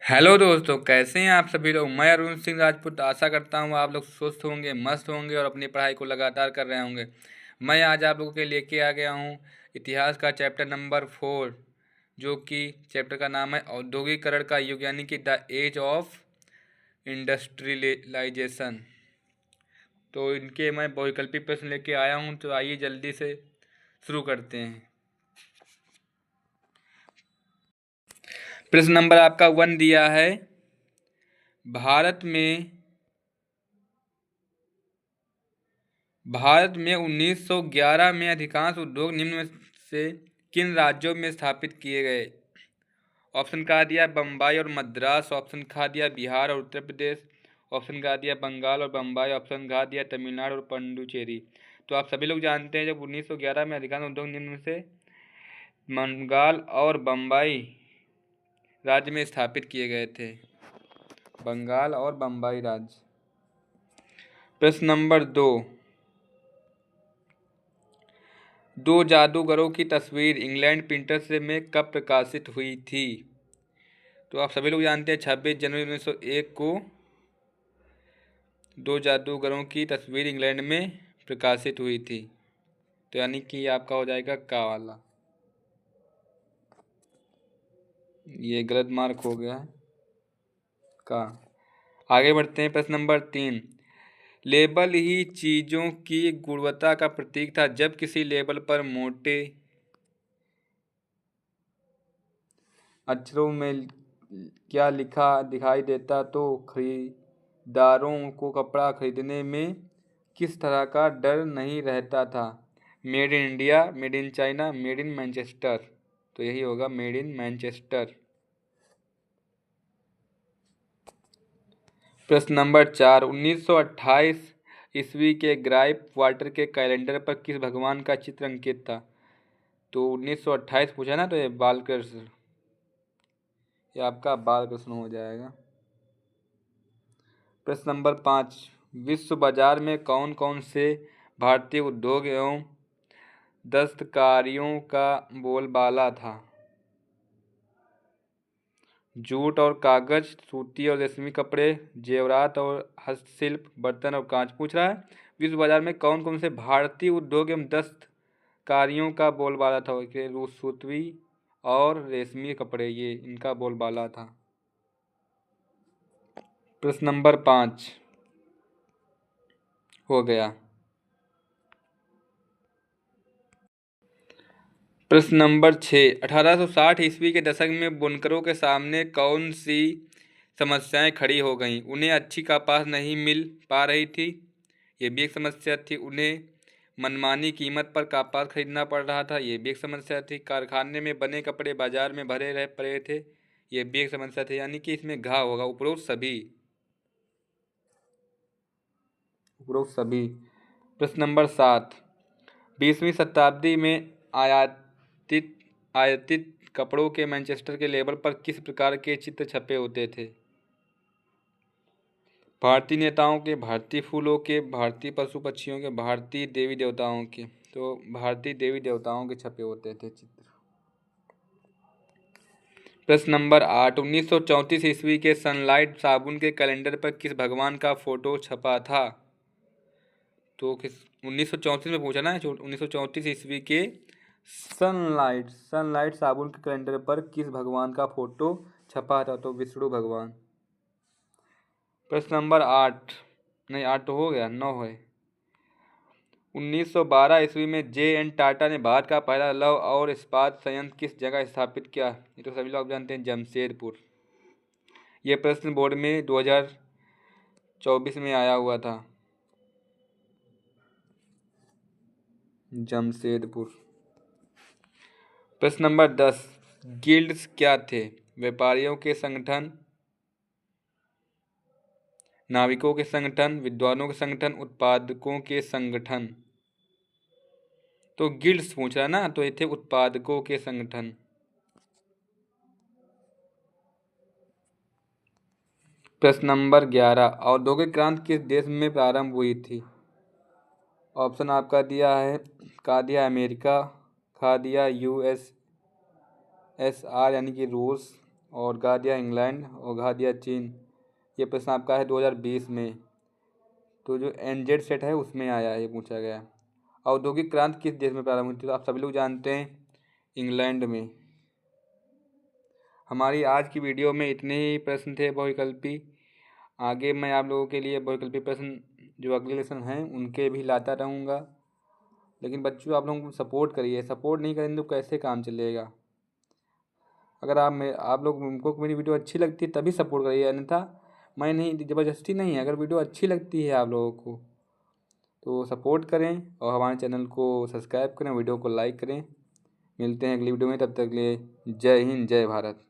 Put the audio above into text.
Hello दोस्तों, कैसे हैं आप सभी लोग। मैं अरुण सिंह राजपूत आशा करता हूं आप लोग स्वस्थ होंगे, मस्त होंगे और अपनी पढ़ाई को लगातार कर रहे होंगे। मैं आज आप लोगों के लेके आ गया हूं इतिहास का चैप्टर नंबर 4, जो कि चैप्टर का नाम है औद्योगिकरण का युग, यानी कि द एज ऑफ इंडस्ट्रियलाइजेशन। तो इनके मैं बहुविकल्पी प्रश्न लेके आया हूं, तो आइए जल्दी से शुरू करते हैं। प्रश्न नंबर आपका 1 दिया है। भारत में 1911 में अधिकांश उद्योग निम्न में से किन राज्यों में स्थापित किए गए। ऑप्शन का दिया बम्बई और मद्रास, ऑप्शन का दिया बिहार और उत्तर प्रदेश, ऑप्शन का दिया बंगाल और बम्बई, ऑप्शन का दिया तमिलनाडु और पुडुचेरी। तो आप सभी लोग जानते हैं जब 1911 में अधिकांश उद्योग निम्न में से बंगाल और बम्बई राज्य में स्थापित किए गए थे। बंगाल और बम्बई राज्य। प्रश्न नंबर 2, दो जादूगरों की तस्वीर इंग्लैंड प्रिंटर्स में कब प्रकाशित हुई थी। तो आप सभी लोग जानते हैं 26 जनवरी 1901 को दो जादूगरों की तस्वीर इंग्लैंड में प्रकाशित हुई थी। तो यानी कि आपका हो जाएगा का वाला, ये गलत मार्क हो गया है का। आगे बढ़ते हैं। प्रश्न नंबर 3, लेबल ही चीज़ों की गुणवत्ता का प्रतीक था। जब किसी लेबल पर मोटे अक्षरों में क्या लिखा दिखाई देता तो खरीदारों को कपड़ा खरीदने में किस तरह का डर नहीं रहता था। Made in India, made in China, made in Manchester. तो यही होगा मेड इन मैनचेस्टर। प्रश्न नंबर 4, 1928 ईस्वी के ग्राइप वाटर के कैलेंडर पर किस भगवान का चित्र अंकित था। तो 1928 पूछा ना, तो ये बालकृष्ण, ये आपका बालकृष्ण हो जाएगा। प्रश्न नंबर 5, विश्व बाजार में कौन कौन से भारतीय उद्योग एवं दस्तकारियों का बोलबाला था। जूट और कागज, सूती और रेशमी कपड़े, जेवरात और हस्तशिल्प, बर्तन और कांच। पूछ रहा है विश्व बाजार में कौन कौन से भारतीय उद्योग एवं दस्तकारियों का बोलबाला था। सूती और रेशमी कपड़े, ये इनका बोलबाला था। प्रश्न नंबर 5 हो गया। प्रश्न नंबर 6, 1860 ईस्वी के दशक में बुनकरों के सामने कौन सी समस्याएं खड़ी हो गईं। उन्हें अच्छी कपास नहीं मिल पा रही थी, ये भी एक समस्या थी। उन्हें मनमानी कीमत पर कपास खरीदना पड़ रहा था, ये भी एक समस्या थी। कारखाने में बने कपड़े बाजार में भरे रह पड़े थे, ये भी एक समस्या थी। यानी कि इसमें घा होगा उपरोक्त सभी, उपरोक्त सभी। प्रश्न नंबर 7, 20वीं शताब्दी में आयातित कपड़ों के मैनचेस्टर के लेबल पर किस प्रकार के चित्र छपे होते थे। भारतीय नेताओं के, भारतीय फूलों के, भारतीय पशु पक्षियों के, भारतीय देवी देवताओं के। तो भारतीय देवी देवताओं के छपे होते थे चित्र। प्रश्न नंबर 8, 1934 ईस्वी के सनलाइट साबुन के कैलेंडर पर किस भगवान का फोटो छपा था। तो किस 1934 में पूछा ना, 1934 ईस्वी के सनलाइट साबुन के कैलेंडर पर किस भगवान का फोटो छपा था। तो विष्णु भगवान। प्रश्न नंबर 8, नहीं 8 तो हो गया, 9 है। 1912 ईस्वी में जे.एन. टाटा ने भारत का पहला लौह और इस्पात संयंत्र किस जगह स्थापित किया। ये तो सभी लोग जानते हैं, जमशेदपुर। ये प्रश्न बोर्ड में 2024 में आया हुआ था, जमशेदपुर। प्रश्न नंबर 10, गिल्ड्स क्या थे। व्यापारियों के संगठन, नाविकों के संगठन, विद्वानों के संगठन, उत्पादकों के संगठन। तो गिल्ड्स पूछ रहा है ना, तो ये थे उत्पादकों के संगठन। प्रश्न नंबर 11, औद्योगिक क्रांति किस देश में प्रारंभ हुई थी। ऑप्शन आपका दिया है, का दिया अमेरिका, का दिया यूएसएसआर यानी कि रूस, और गा दिया इंग्लैंड और गा दिया चीन। ये प्रश्न आपका है 2020 में। तो जो NZ सेट है उसमें आया है, ये पूछा गया। औद्योगिक क्रांति किस देश में प्रारंभ हुई थी? तो आप सभी लोग जानते हैं, इंग्लैंड में। हमारी आज की वीडियो में इतने ही प्रश्न थे बहुविकल्पी। आगे मैं आप लोगों के लिए बहुविकल्पी प्रश्न जो अगले लेसन हैं उनके भी लाता रहूँगा। लेकिन बच्चों आप लोगों को सपोर्ट करिए, सपोर्ट नहीं करेंगे तो कैसे काम चलेगा। अगर आप लोग उनको मेरी वीडियो अच्छी लगती है तभी सपोर्ट करिए, अन्यथा मैं नहीं, ज़बरदस्ती नहीं है। अगर वीडियो अच्छी लगती है आप लोगों को तो सपोर्ट करें और हमारे चैनल को सब्सक्राइब करें, वीडियो को लाइक करें। मिलते हैं अगली वीडियो में, तब तक के लिए जय हिंद, जय भारत।